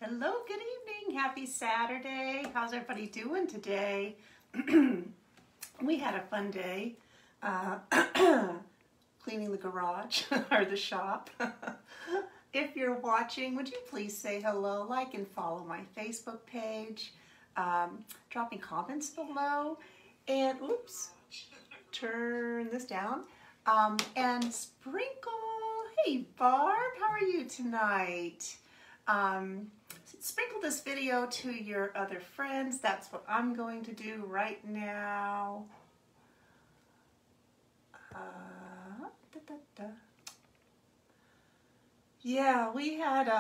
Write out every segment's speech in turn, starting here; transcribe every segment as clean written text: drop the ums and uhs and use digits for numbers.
Hello, good evening. Happy Saturday. How's everybody doing today? We had a fun day cleaning the garage or the shop. If you're watching, would you please say hello, like and follow my Facebook page, drop me comments below, and oops, turn this down, and sprinkle. Hey Barb, how are you tonight? Sprinkle this video to your other friends. That's what I'm going to do right now. Yeah, we had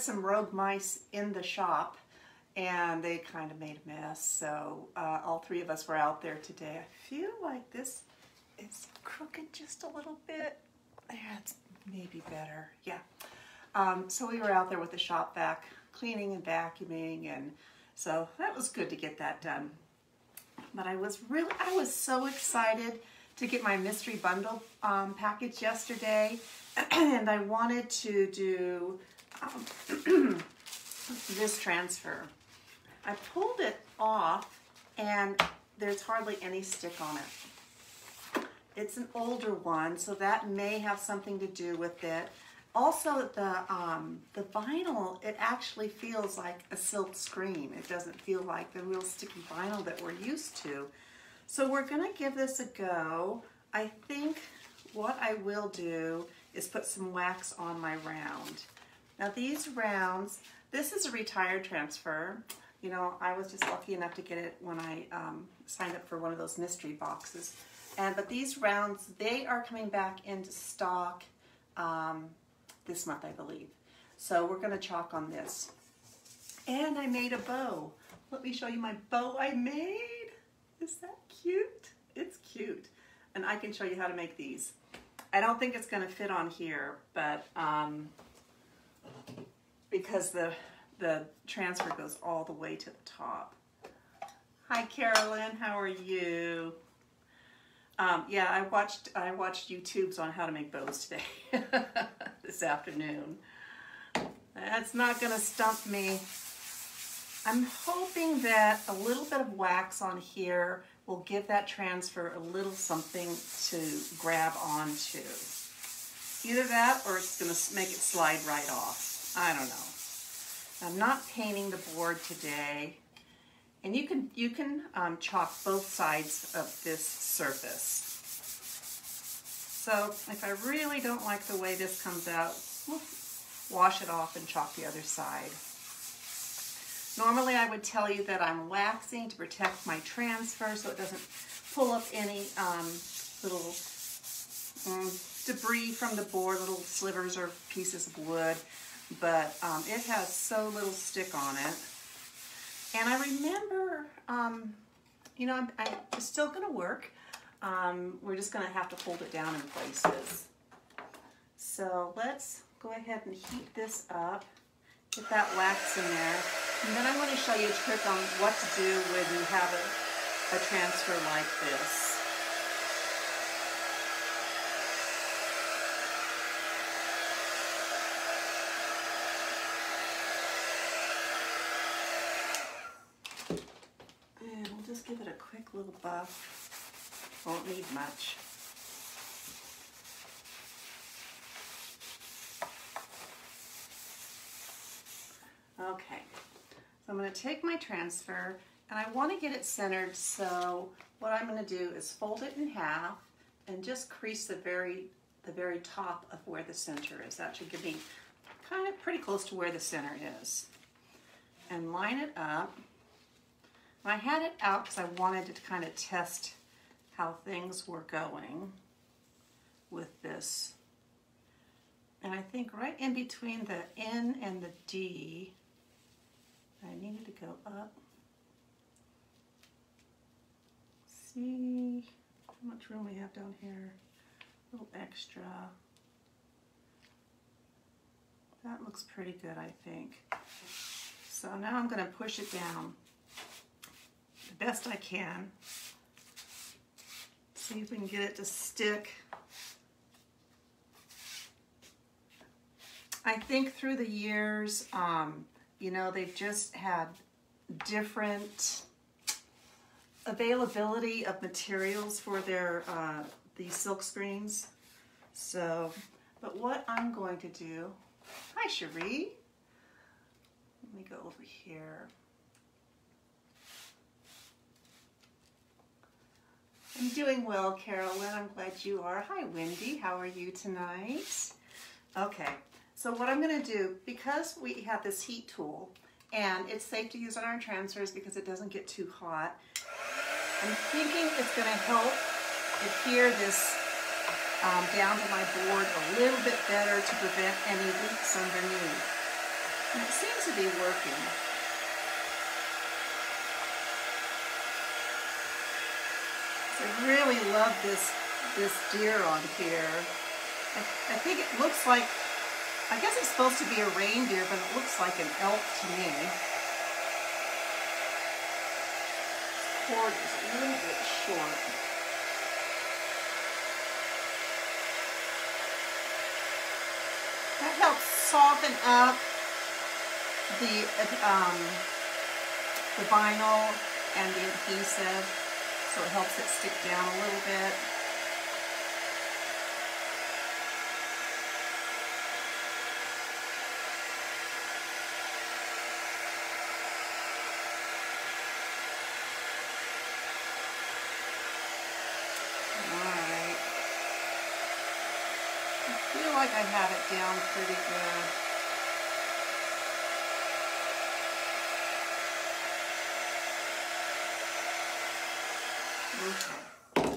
some rogue mice in the shop, and they kind of made a mess. So all three of us were out there today. I feel like this is crooked just a little bit. That's maybe better. Yeah. So we were out there with the shop vac, cleaning and vacuuming, and so that was good to get that done. But I was so excited to get my mystery bundle package yesterday, and I wanted to do this transfer. I pulled it off, and there's hardly any stick on it. It's an older one, so that may have something to do with it. Also, the vinyl, it actually feels like a silk screen. It doesn't feel like the real sticky vinyl that we're used to. So we're gonna give this a go. I think what I will do is put some wax on my round. Now these rounds, this is a retired transfer. You know, I was just lucky enough to get it when I signed up for one of those mystery boxes. But these rounds, they are coming back into stock this month, I believe. So we're gonna chalk on this. And I made a bow. Let me show you my bow I made. Is that cute? It's cute. And I can show you how to make these. I don't think it's gonna fit on here, but because the transfer goes all the way to the top. Hi Carolyn, how are you? Yeah, I watched YouTubes on how to make bows today, this afternoon. That's not gonna stump me. I'm hoping that a little bit of wax on here will give that transfer a little something to grab onto. Either that or it's gonna make it slide right off. I don't know. I'm not painting the board today. And you can chalk both sides of this surface. So if I really don't like the way this comes out, we'll wash it off and chalk the other side. Normally I would tell you that I'm waxing to protect my transfer so it doesn't pull up any little debris from the board, little slivers or pieces of wood, but it has so little stick on it. And I remember, you know, it's still gonna work. We're just gonna have to hold it down in places. So let's go ahead and heat this up, get that wax in there. And then I'm gonna show you a trick on what to do when you have a transfer like this. Just give it a quick little buff. Won't need much. Okay, so I'm going to take my transfer and I want to get it centered, so what I'm going to do is fold it in half and just crease the very top of where the center is. That should give me kind of pretty close to where the center is. And line it up. I had it out because I wanted to kind of test how things were going with this. And I think right in between the N and the D, I needed to go up. See how much room we have down here. A little extra. That looks pretty good, I think. So now I'm going to push it down the best I can. See if we can get it to stick. I think through the years, you know, they've just had different availability of materials for their these silk screens. So, but what I'm going to do, hi Cherie, let me go over here. I'm doing well, Carolyn. I'm glad you are. Hi, Wendy. How are you tonight? Okay, so what I'm going to do, because we have this heat tool, and it's safe to use on our transfers because it doesn't get too hot, I'm thinking it's going to help adhere this down to my board a little bit better to prevent any leaks underneath. And it seems to be working. I really love this deer on here. I think it looks like, I guess it's supposed to be a reindeer, but it looks like an elk to me. This cord is a little bit short. That helps soften up the vinyl and the adhesive. So it helps it stick down a little bit. Alright. I feel like I have it down pretty good. Okay.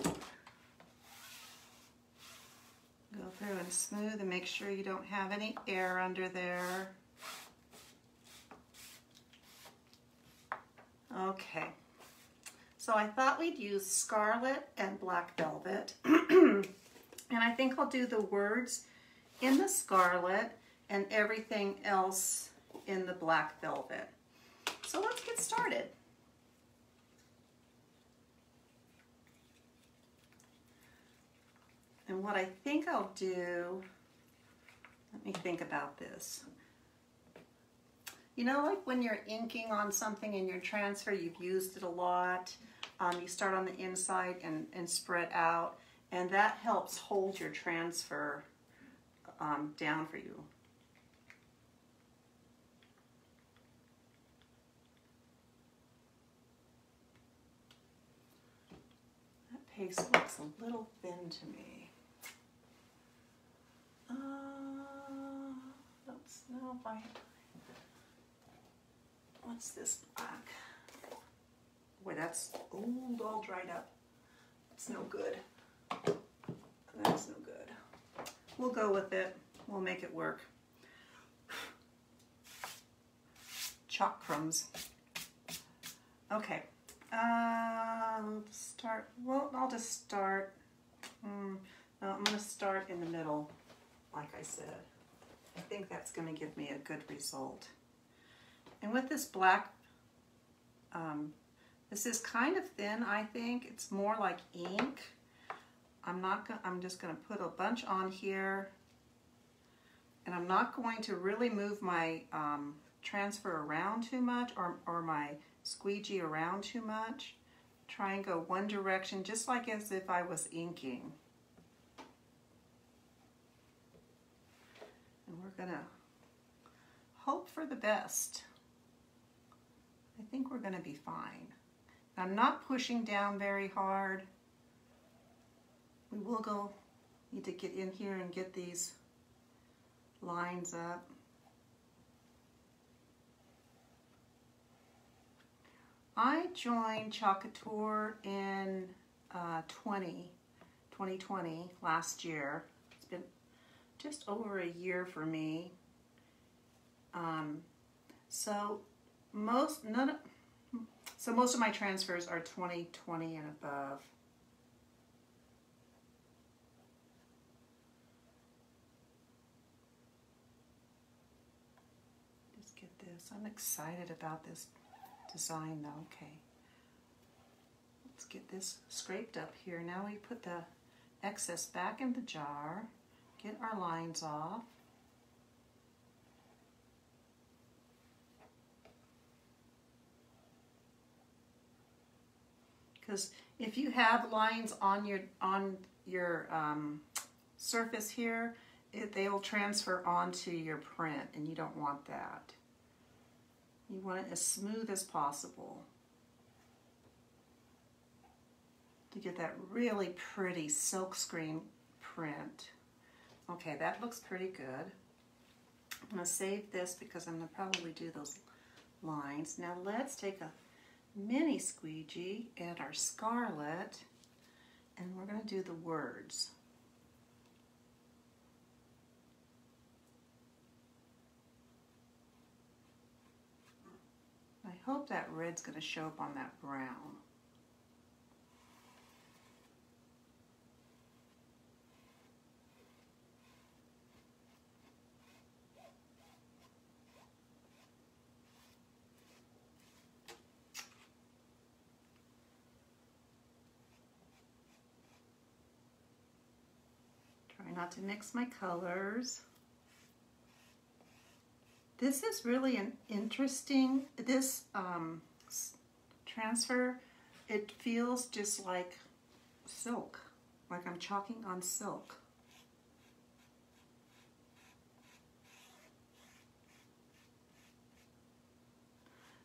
Go through and smooth and make sure you don't have any air under there. Okay. So I thought we'd use scarlet and black velvet. And I think I'll do the words in the scarlet and everything else in the black velvet. So let's get started. And what I think I'll do, let me think about this. You know, like when you're inking on something in your transfer, you've used it a lot. You start on the inside and spread out, and that helps hold your transfer down for you. That paste looks a little thin to me. No, what's this black? Boy, that's old, all dried up. It's no good. That's no good. We'll go with it. We'll make it work. Chalk crumbs. Okay. Start. Well, I'll just start. No, I'm going to start in the middle, like I said. I think that's going to give me a good result. And with this black, this is kind of thin, I think. It's more like ink. I'm just going to put a bunch on here. And I'm not going to really move my transfer around too much or my squeegee around too much. Try and go one direction, just like as if I was inking. And we're gonna hope for the best. I think we're gonna be fine. I'm not pushing down very hard. We will need to get in here and get these lines up. I joined Chalkateur in 2020, last year. It's been just over a year for me. So most of my transfers are 2020 and above. Just get this. I'm excited about this design though. Okay. Let's get this scraped up here. Now we put the excess back in the jar. Get our lines off. because if you have lines on your surface here, they will transfer onto your print, and you don't want that. You want it as smooth as possible to get that really pretty silkscreen print. Okay, that looks pretty good. I'm going to save this because I'm going to probably do those lines. Now let's take a mini squeegee and our scarlet, and we're going to do the words. I hope that red's going to show up on that brown. Try not to mix my colors. This is really an interesting, this transfer, it feels just like silk, like I'm chalking on silk.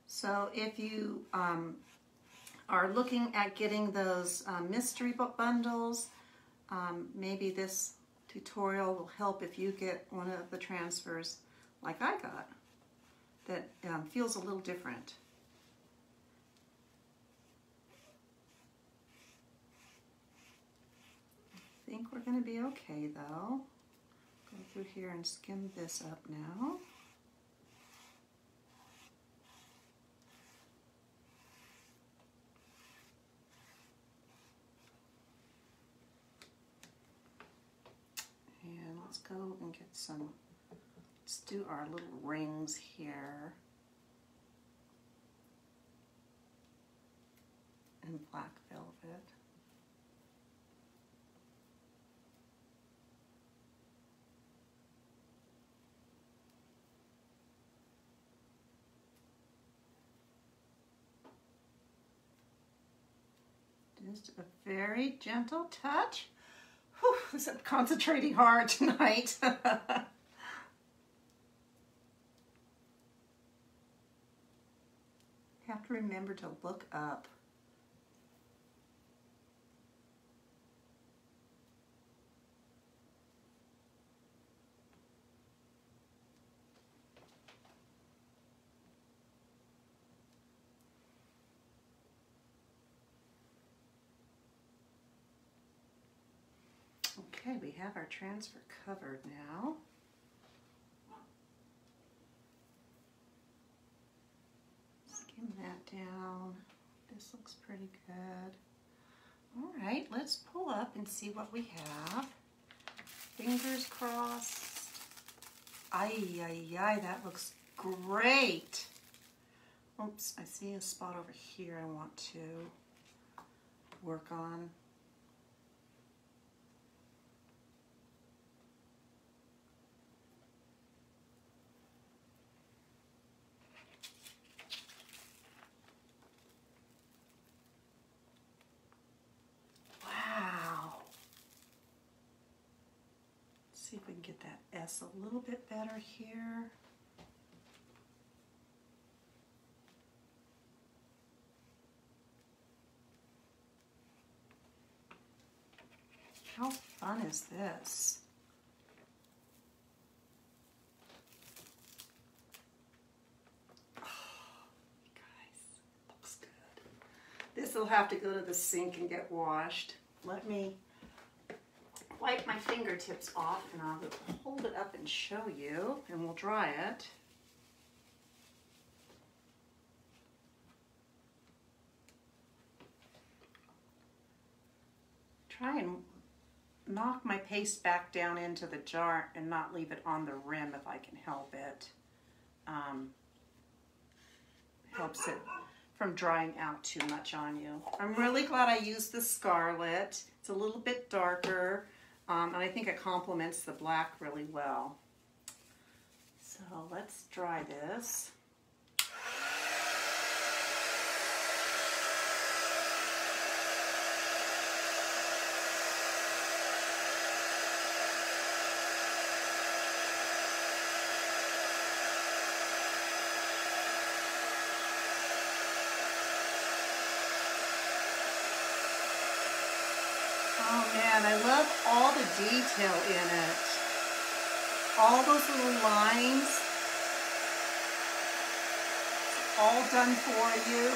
So if you are looking at getting those mystery book bundles, maybe this tutorial will help if you get one of the transfers like I got, that feels a little different. I think we're going to be okay though. Go through here and skim this up now. And let's go and get some. Let's do our little rings here in black velvet. Just a very gentle touch. Whew, I'm concentrating hard tonight. Have to remember to look up. Okay, we have our transfer covered now. Skim that down. This looks pretty good. All right, let's pull up and see what we have. Fingers crossed. Ay, ay, ay, that looks great. Oops, I see a spot over here I want to work on. See if we can get that S a little bit better here. How fun is this? Oh, you guys, it looks good. This will have to go to the sink and get washed. Let me wipe my fingertips off and I'll hold it up and show you, and we'll dry it. Try and knock my paste back down into the jar and not leave it on the rim if I can help it. Helps it from drying out too much on you. I'm really glad I used the scarlet. It's a little bit darker. And I think it complements the black really well. So let's dry this. And I love all the detail in it. All those little lines, all done for you.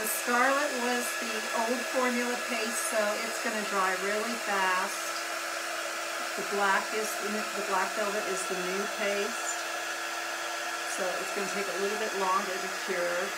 The scarlet was the old formula paste, so it's going to dry really fast. The black velvet is the new paste, so it's going to take a little bit longer to cure.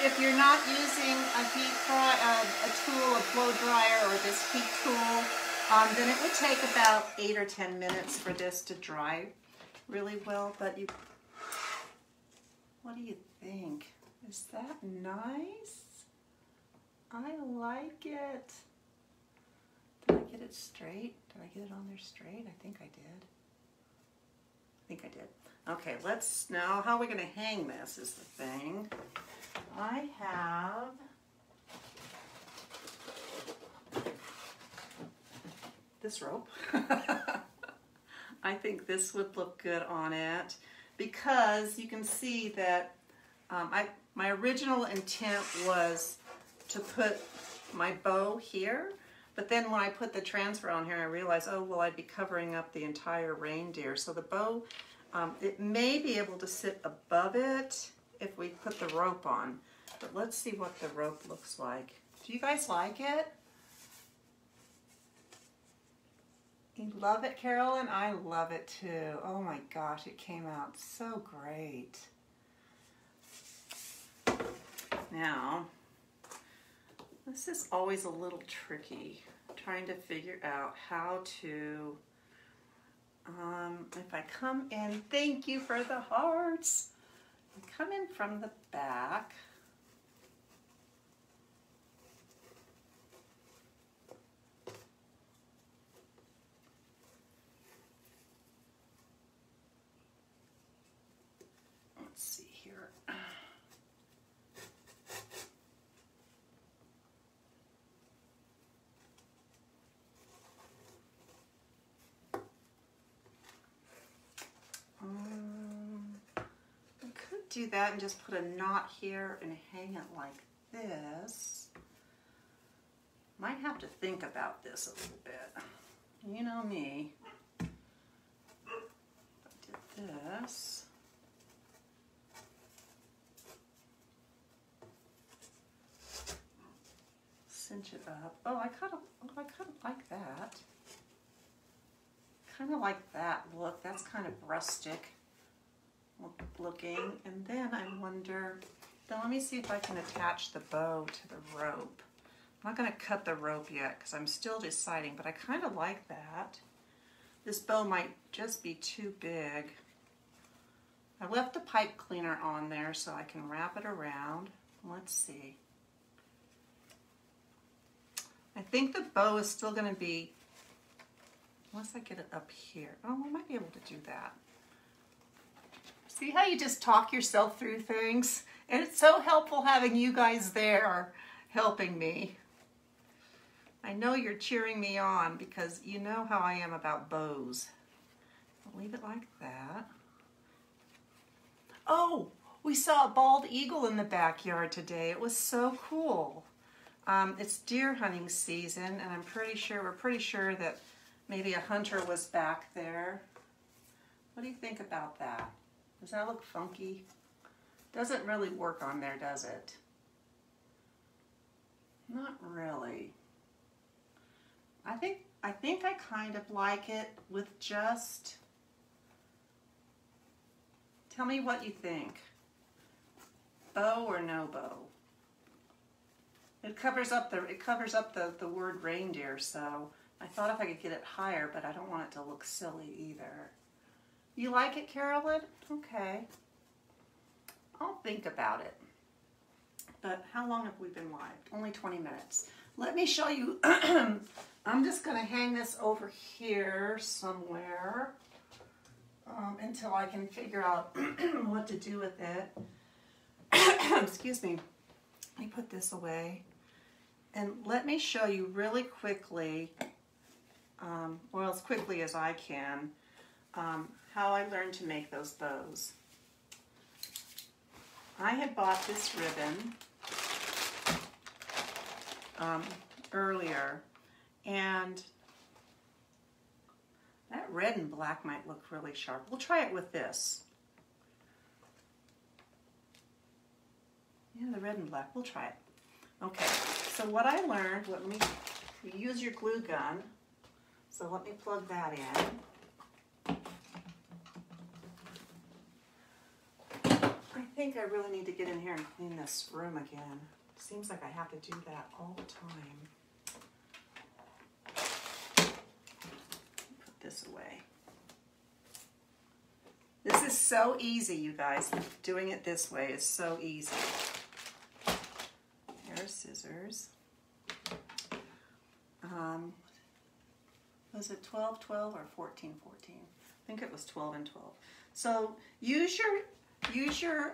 If you're not using a tool, a blow dryer, or this heat tool, then it would take about 8 or 10 minutes for this to dry really well. But what do you think? Is that nice? I like it. Did I get it straight? Did I get it on there straight? I think I did. Okay, now how are we going to hang this is the thing. I have this rope. I think this would look good on it because you can see that my original intent was to put my bow here, but then when I put the transfer on here, I realized, oh, well, I'd be covering up the entire reindeer. So the bow, it may be able to sit above it if we put the rope on. But let's see what the rope looks like. Do you guys like it? You love it, Carolyn? I love it too. Oh my gosh, it came out so great. Now, this is always a little tricky, trying to figure out how to, if I come in, thank you for the hearts. I come in from the back. Let's see here. Do that and just put a knot here and hang it like this. Might have to think about this a little bit. You know me. If I did this. Cinch it up. Oh, I kind of like that. Kind of like that look. That's kind of rustic looking. And then I wonder, then let me see if I can attach the bow to the rope. I'm not going to cut the rope yet because I'm still deciding, but I kind of like that. This bow might just be too big. I left the pipe cleaner on there so I can wrap it around. Let's see. I think the bow is still going to be, unless I get it up here. Oh, I might be able to do that. See how you just talk yourself through things? And it's so helpful having you guys there helping me. I know you're cheering me on because you know how I am about bows. I'll leave it like that. Oh, we saw a bald eagle in the backyard today. It was so cool. It's deer hunting season, and we're pretty sure that maybe a hunter was back there. What do you think about that? Does that look funky? Doesn't really work on there, does it? Not really. I think I kind of like it with just, tell me what you think. Bow or no bow? It covers up the word reindeer, so I thought if I could get it higher, but I don't want it to look silly either. You like it, Carolyn? Okay. I'll think about it. But how long have we been live? Only 20 minutes. Let me show you. I'm just going to hang this over here somewhere until I can figure out what to do with it. Excuse me. Let me put this away. And let me show you really quickly, well, as quickly as I can, how I learned to make those bows. I had bought this ribbon earlier, and that red and black might look really sharp. We'll try it with this. Yeah, the red and black. We'll try it. Okay, so what I learned, you use your glue gun, so let me plug that in. I think I really need to get in here and clean this room again. Seems like I have to do that all the time. Put this away. This is so easy, you guys. Doing it this way is so easy. Here's scissors. Was it 12, 12 or 14, 14? I think it was 12 and 12. So use your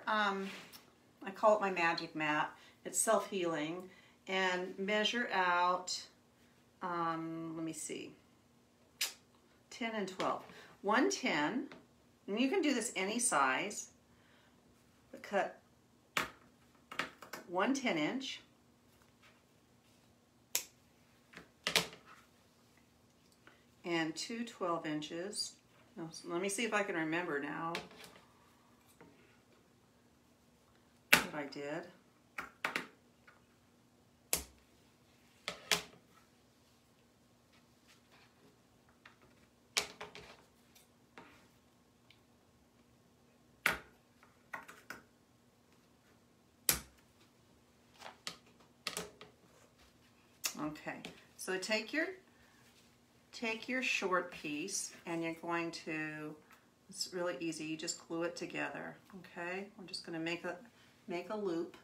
I call it my magic mat. It's self-healing, and measure out, let me see, 10 and 12. 110, and you can do this any size, but cut 1 10-inch, and 2 12-inches. Let me see if I can remember now what I did. Okay, so take your short piece, and you're going to, it's really easy, you just glue it together, okay? We're just going to make a loop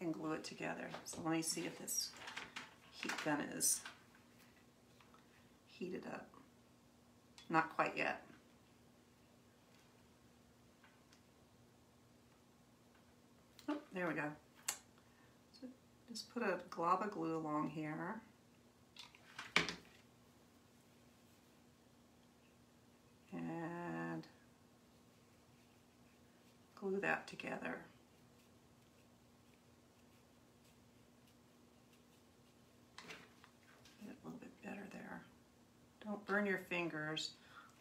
and glue it together. So let me see if this heat gun is heated up. Not quite yet. Oh, there we go. So just put a glob of glue along here. And glue that together. Get it a little bit better there. Don't burn your fingers.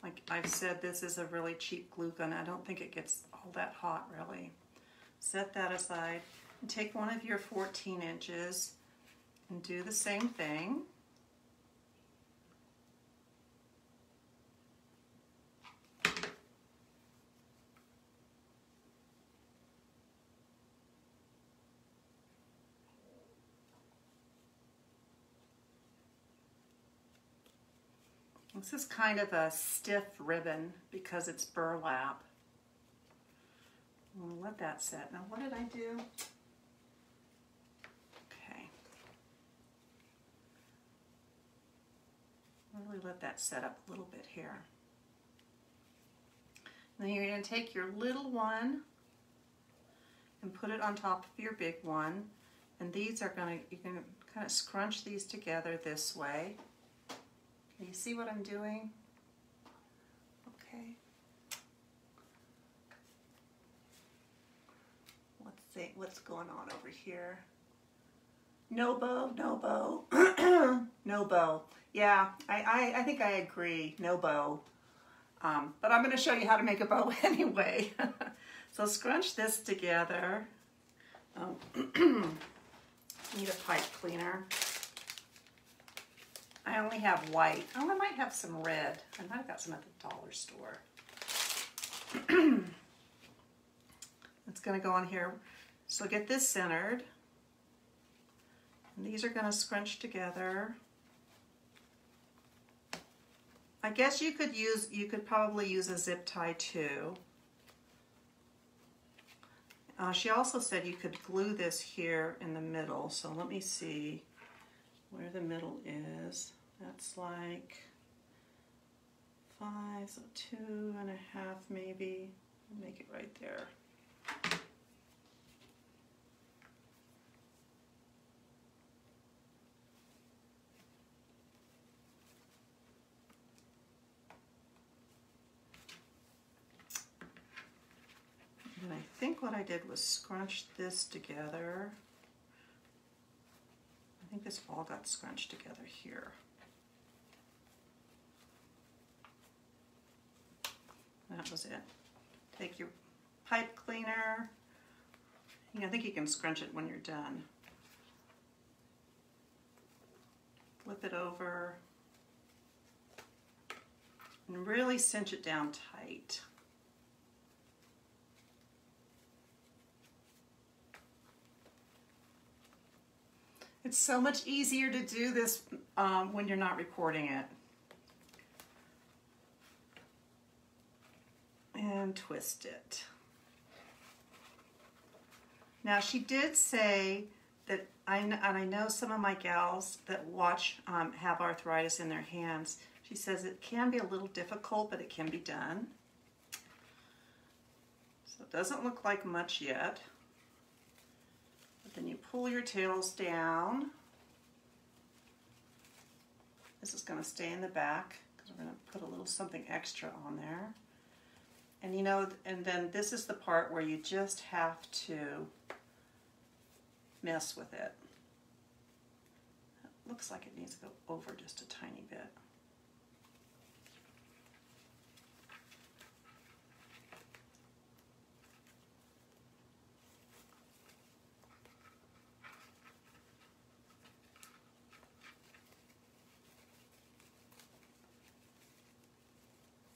Like I've said, this is a really cheap glue gun. I don't think it gets all that hot, really. Set that aside and take one of your 14 inches and do the same thing. This is kind of a stiff ribbon because it's burlap. We'll let that set. Now, what did I do? Okay. Really let that set up a little bit here. And then you're going to take your little one and put it on top of your big one. And these are going to, you can kind of scrunch these together this way. Can you see what I'm doing? Okay. Let's see what's going on over here. No bow, no bow. No bow. Yeah, I think I agree. No bow. But I'm going to show you how to make a bow anyway. So scrunch this together. Need a pipe cleaner. I only have white. Oh, I might have some red. I might have got some at the dollar store. It's going to go on here. So get this centered. And these are going to scrunch together. I guess you could probably use a zip tie too. She also said you could glue this here in the middle, so let me see where the middle is. That's like 5, so 2.5 maybe. Make it right there. And I think what I did was scrunch this together. I think this all got scrunched together here. That was it. Take your pipe cleaner. I think you can scrunch it when you're done. Flip it over and really cinch it down tight. It's so much easier to do this when you're not recording it. And twist it. Now she did say that, and I know some of my gals that watch have arthritis in their hands. She says it can be a little difficult, but it can be done. So it doesn't look like much yet. But then you pull your tails down. This is going to stay in the back because we're going to put a little something extra on there. And you know, and then this is the part where you just have to mess with it. It looks like it needs to go over just a tiny bit.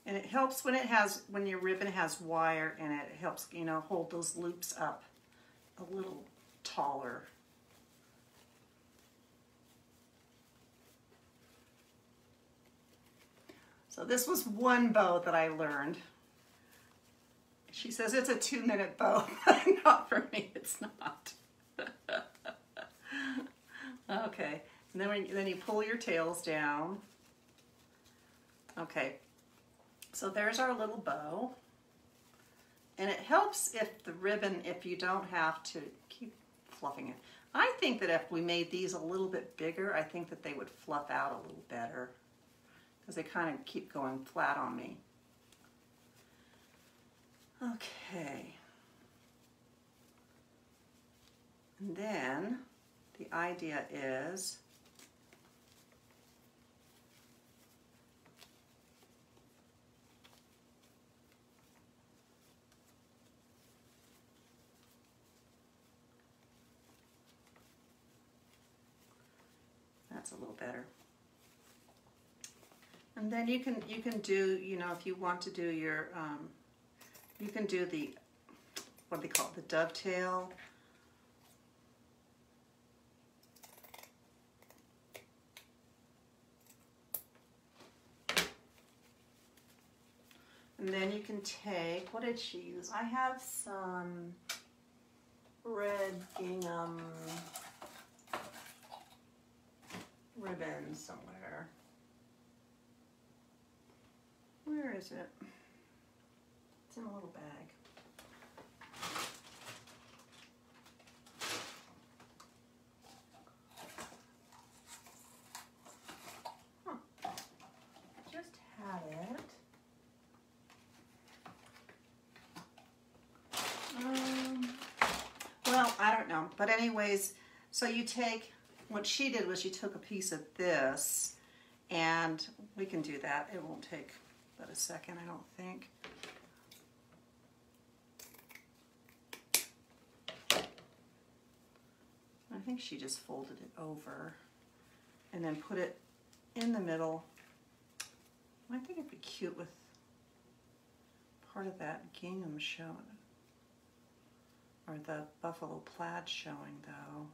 And it helps when your ribbon has wire in it. It helps, you know, hold those loops up a little taller. So this was one bow that I learned. She says it's a 2-minute bow. Not for me, it's not. Okay, and then you pull your tails down. Okay. So there's our little bow, and it helps if the ribbon, if you don't have to keep fluffing it. I think that if we made these a little bit bigger, I think that they would fluff out a little better because they kind of keep going flat on me. Okay. And then the idea is that's a little better. And then you can do, you know, if you want to do your, you can do the, what do they call it, the dovetail. And then you can take, what did she use? I have some red gingham ribbon somewhere. Where is it? It's in a little bag. Huh. Just had it. Well, I don't know. But anyways, so you take, what she did was she took a piece of this, and we can do that. It won't take but a second, I don't think. I think she just folded it over and then put it in the middle. I think it'd be cute with part of that gingham showing, or the buffalo plaid showing though.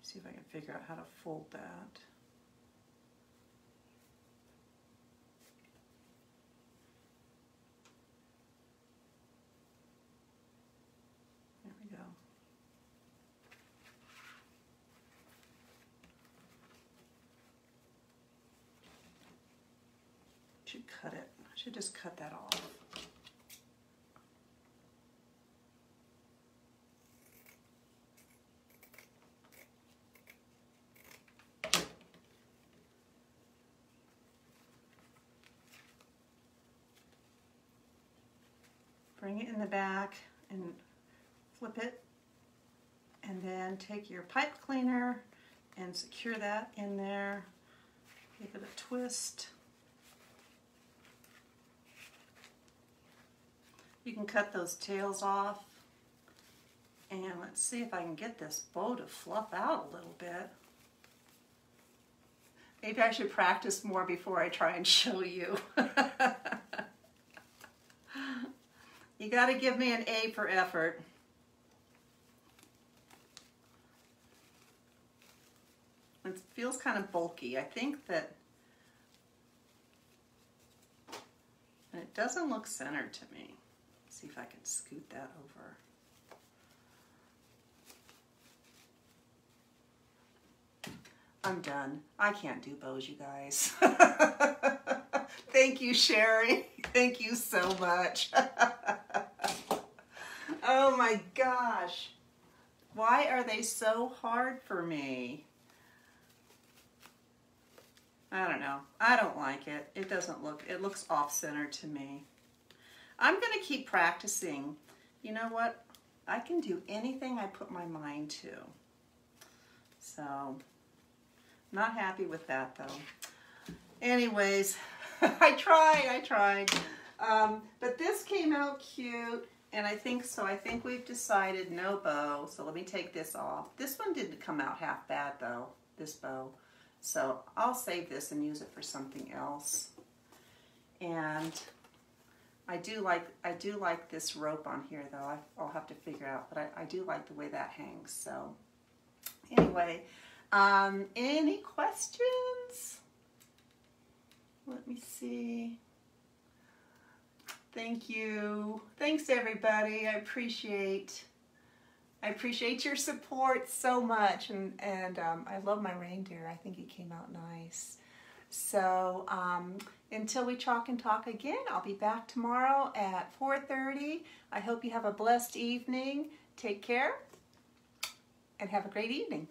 See if I can figure out how to fold that. should cut it. I should just cut that off. Bring it in the back and flip it, and then take your pipe cleaner and secure that in there. Give it a twist. You can cut those tails off, and let's see if I can get this bow to fluff out a little bit. Maybe I should practice more before I try and show you. You got to give me an A for effort. It feels kind of bulky. I think that, and it doesn't look centered to me. Let's see if I can scoot that over. I'm done. I can't do bows, you guys. Thank you, Sherry. Thank you so much. Oh my gosh. Why are they so hard for me? I don't know. I don't like it. It doesn't look, it looks off-center to me. I'm going to keep practicing. You know what? I can do anything I put my mind to. So, not happy with that though. Anyways, I tried. But this came out cute, and I think we've decided no bow. So let me take this off. This one didn't come out half bad though, this bow. So I'll save this and use it for something else. And I do like this rope on here though. I'll have to figure out, but I do like the way that hangs. So anyway, any questions? Let me see. Thank you. Thanks everybody. I appreciate your support so much, and I love my reindeer. I think it came out nice. So until we chalk and talk again, I'll be back tomorrow at 4:30. I hope you have a blessed evening. Take care and have a great evening.